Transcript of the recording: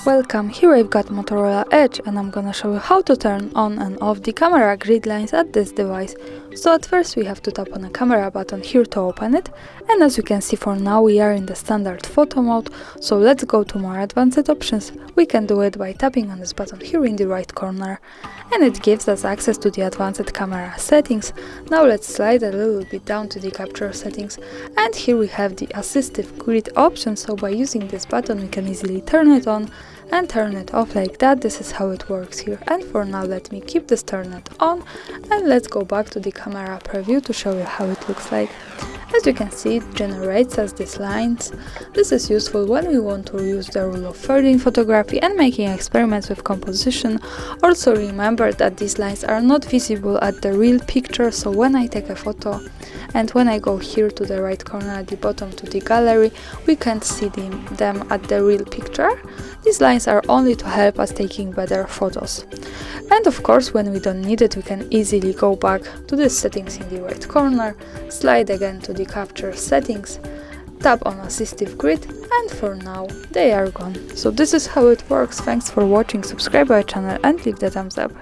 Welcome, here I've got Motorola Edge and I'm gonna show you how to turn on and off the camera grid lines at this device. So at first we have to tap on the camera button here to open it, and as you can see for now we are in the standard photo mode, so let's go to more advanced options. We can do it by tapping on this button here in the right corner, and it gives us access to the advanced camera settings. Now let's slide a little bit down to the capture settings, and here we have the assistive grid option, so by using this button we can easily turn it on and turn it off like that. This is how it works here, and for now let me keep this turned on, and let's go back to the camera preview to show you how it looks like. As you can see, it generates us these lines. This is useful when we want to use the rule of thirds in photography and making experiments with composition. Also remember that these lines are not visible at the real picture, so when I take a photo and when I go here to the right corner at the bottom to the gallery, we can't see them at the real picture. These lines are only to help us taking better photos. And of course, when we don't need it, we can easily go back to the settings in the right corner, slide again to the capture settings, tap on assistive grid, and for now they are gone. So this is how it works. Thanks for watching, subscribe our channel and leave the thumbs up.